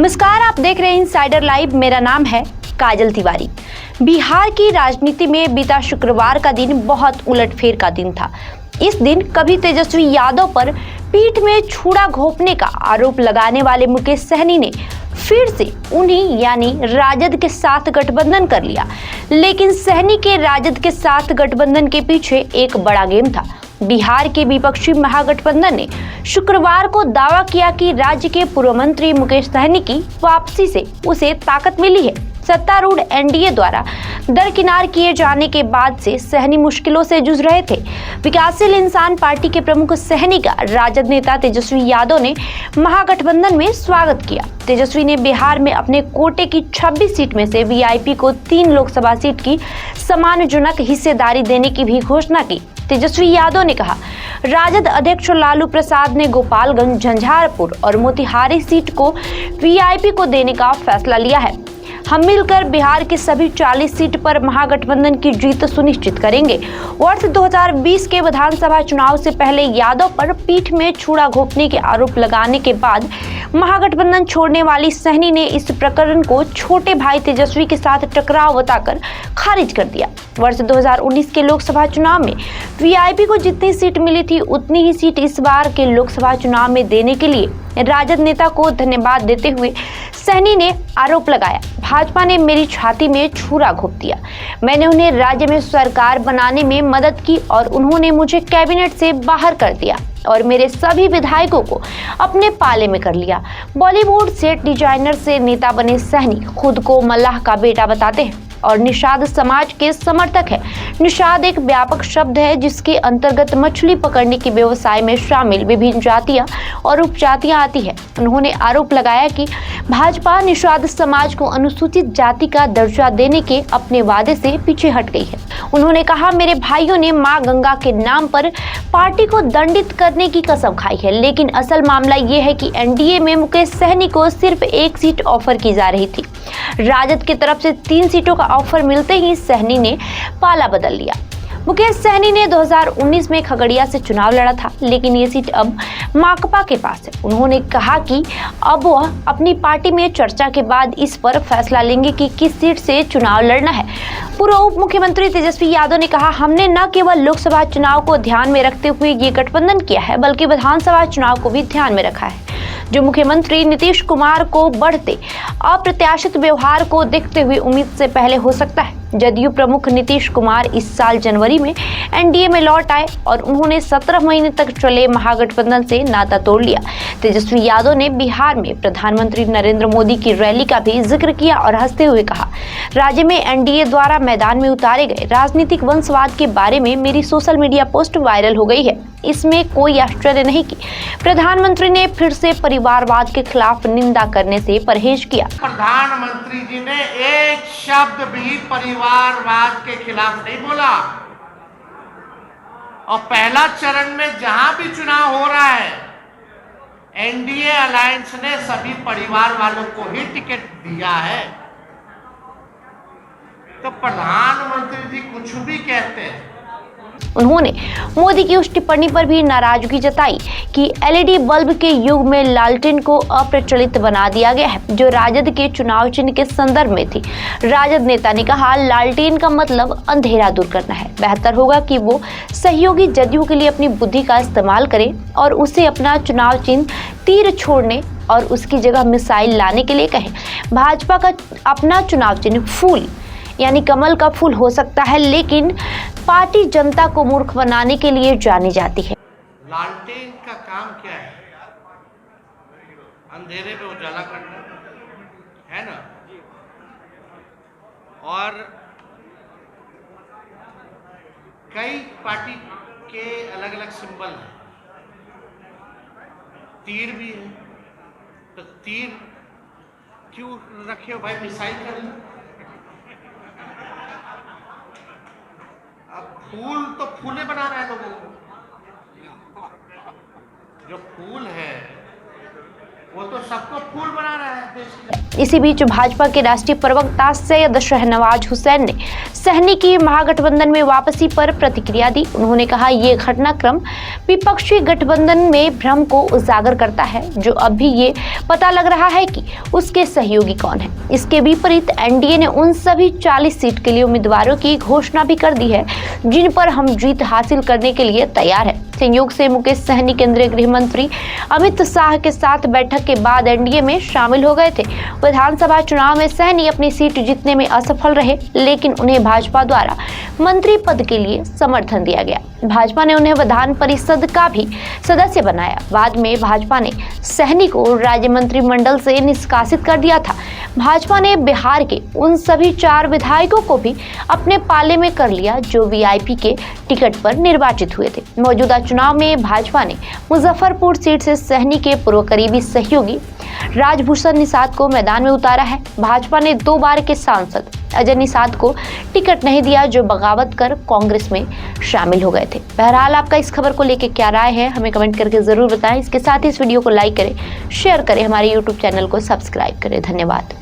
नमस्कार, आप देख रहे हैं इनसाइडर लाइव। मेरा नाम है काजल तिवारी। बिहार की राजनीति में बीता शुक्रवार का दिन बहुत उलटफेर का दिन था। इस दिन कभी तेजस्वी यादव पर पीठ में छुरा घोंपने का आरोप लगाने वाले मुकेश सहनी ने फिर से उन्हीं यानी राजद के साथ गठबंधन कर लिया। लेकिन सहनी के राजद के साथ गठबंधन के पीछे एक बड़ा गेम था। बिहार के विपक्षी महागठबंधन ने शुक्रवार को दावा किया कि राज्य के पूर्व मंत्री मुकेश सहनी की वापसी से उसे ताकत मिली है। सत्तारूढ़ एनडीए द्वारा दरकिनार किए जाने के बाद से सहनी मुश्किलों से जूझ रहे थे। विकासशील इंसान पार्टी के प्रमुख सहनी का राजद नेता तेजस्वी यादव ने महागठबंधन में स्वागत किया। तेजस्वी ने बिहार में अपने कोटे की 26 सीट में से वीआईपी को 3 लोकसभा सीट की सम्मानजनक हिस्सेदारी देने की भी घोषणा की। तेजस्वी यादव ने कहा, राजद अध्यक्ष लालू प्रसाद ने गोपालगंज, झंझारपुर और मोतिहारी सीट को वीआईपी को देने का फैसला लिया है। हम मिलकर बिहार की सभी 40 सीट पर महागठबंधन की जीत सुनिश्चित करेंगे। वर्ष 2020 के विधानसभा चुनाव से पहले यादव पर पीठ में छुरा घोंपने के आरोप लगाने के बाद महागठबंधन छोड़ने वाली सहनी ने इस प्रकरण को छोटे भाई तेजस्वी के साथ टकराव बताकर खारिज कर दिया। वर्ष 2019 के लोकसभा चुनाव में वीआईपी को जितनी सीट मिली थी उतनी ही सीट इस बार के लोकसभा चुनाव में देने के लिए राजद नेता को धन्यवाद देते हुए सहनी ने आरोप लगाया, भाजपा ने मेरी छाती में छुरा घोंप दिया। मैंने उन्हें राज्य में सरकार बनाने में मदद की और उन्होंने मुझे कैबिनेट से बाहर कर दिया और मेरे सभी विधायकों को अपने पाले में कर लिया। बॉलीवुड सेट डिजाइनर से नेता बने सहनी खुद को मल्लाह का बेटा बताते हैं और निषाद समाज के समर्थक है। निषाद एक व्यापक शब्द है जिसके अंतर्गत मछली पकड़ने के व्यवसाय में शामिल विभिन्न जातियां और उपजातियां आती है। उन्होंने आरोप लगाया कि भाजपा निषाद समाज को अनुसूचित जाति का दर्जा देने के अपने वादे से पीछे हट गई है। उन्होंने कहा, मेरे भाइयों ने मां गंगा के नाम पर पार्टी को दंडित करने की कसम खाई है, लेकिन असल मामला ये है कि एनडीए में मुकेश सहनी को सिर्फ 1 सीट ऑफर की जा रही थी। राजद की तरफ से 3 सीटों का ऑफर मिलते ही सहनी ने पाला बदल लिया। मुकेश सहनी ने 2019 में खगड़िया से चुनाव लड़ा था, लेकिन ये सीट अब माकपा के पास है। उन्होंने कहा कि अब वह अपनी पार्टी में चर्चा के बाद इस पर फैसला लेंगे कि किस सीट से चुनाव लड़ना है। पूर्व उप मुख्यमंत्री तेजस्वी यादव ने कहा, हमने न केवल लोकसभा चुनाव को ध्यान में रखते हुए ये गठबंधन किया है, बल्कि विधानसभा चुनाव को भी ध्यान में रखा है। जो मुख्यमंत्री नीतीश कुमार को बढ़ते अप्रत्याशित व्यवहार को देखते हुए उम्मीद से पहले हो सकता है। जदयू प्रमुख नीतीश कुमार इस साल जनवरी में एनडीए में लौट आए और उन्होंने 17 महीने तक चले महागठबंधन से नाता तोड़ लिया। तेजस्वी यादव ने बिहार में प्रधानमंत्री नरेंद्र मोदी की रैली का भी जिक्र किया और हंसते हुए कहा, राज्य में एनडीए द्वारा मैदान में उतारे गए राजनीतिक वंशवाद के बारे में मेरी सोशल मीडिया पोस्ट वायरल हो गई है। इसमें कोई आश्चर्य नहीं कि प्रधानमंत्री ने फिर से परिवारवाद के खिलाफ निंदा करने से परहेज किया। प्रधानमंत्री जी ने एक शब्द भी परिवारवाद के खिलाफ नहीं बोला और पहला चरण में जहां भी चुनाव हो रहा है एनडीए अलायंस ने सभी परिवार वालों को ही टिकट दिया है। तो प्रधानमंत्री जी कुछ भी कहते हैं। उन्होंने मोदी की उस टिप्पणी पर भी नाराजगी जताई कि एलईडी बल्ब के युग में लालटेन को अप्रचलित बना दिया गया है, जो राजद के चुनाव चिन्ह के संदर्भ में थी। राजद नेता ने कहा, लालटेन का मतलब अंधेरा दूर करना है। बेहतर होगा कि वो सहयोगी जदयू के लिए अपनी बुद्धि का इस्तेमाल करे और उसे अपना चुनाव चिन्ह तीर छोड़ने और उसकी जगह मिसाइल लाने के लिए कहें। भाजपा का अपना चुनाव चिन्ह फूल यानी कमल का फूल हो सकता है, लेकिन पार्टी जनता को मूर्ख बनाने के लिए जानी जाती है। लालटेन का काम क्या है? अंधेरे में उजाला करना है ना। और कई पार्टी के अलग अलग सिंबल हैं, तीर भी है, तो तीर क्यों रखे हो भाई, मिसाइल कर लो। अब फूल तो फूले बना रहा है लोगों को, जो फूल है वो तो सबको फूल बना रहा है देश। इसी बीच भाजपा के राष्ट्रीय प्रवक्ता सैयद शाहनवाज हुसैन ने सहनी की महागठबंधन में वापसी पर प्रतिक्रिया दी। उन्होंने कहा, ये घटनाक्रम विपक्षी गठबंधन में भ्रम को उजागर करता है, जो अब भी ये पता लग रहा है कि उसके सहयोगी कौन है। इसके विपरीत एनडीए ने उन सभी 40 सीट के लिए उम्मीदवारों की घोषणा भी कर दी है जिन पर हम जीत हासिल करने के लिए तैयार है। संयोग से मुकेश सहनी केंद्रीय गृह मंत्री अमित शाह के साथ बैठक के बाद एनडीए में शामिल हो गए थे। विधानसभा चुनाव में सहनी अपनी सीट जीतने में असफल रहे, लेकिन उन्हें भाजपा द्वारा मंत्री पद के लिए समर्थन दिया गया। भाजपा ने उन्हें विधान परिषद का भी सदस्य बनाया। बाद में भाजपा ने सहनी को राज्य मंत्रिमंडल से निष्कासित कर दिया था। भाजपा ने बिहार के उन सभी 4 विधायकों को भी अपने पाले में कर लिया जो वीआईपी के टिकट पर निर्वाचित हुए थे। मौजूदा चुनाव में भाजपा ने मुजफ्फरपुर सीट से सहनी के पूर्व करीबी सहयोगी राजभूषण निषाद को मैदान में उतारा है। भाजपा ने 2 बार के सांसद अजय निषाद को टिकट नहीं दिया, जो बगावत कर कांग्रेस में शामिल हो गए थे। बहरहाल आपका इस खबर को लेकर क्या राय है, हमें कमेंट करके जरूर बताएं। इसके साथ ही इस वीडियो को लाइक करें, शेयर करें, हमारे यूट्यूब चैनल को सब्सक्राइब करें। धन्यवाद।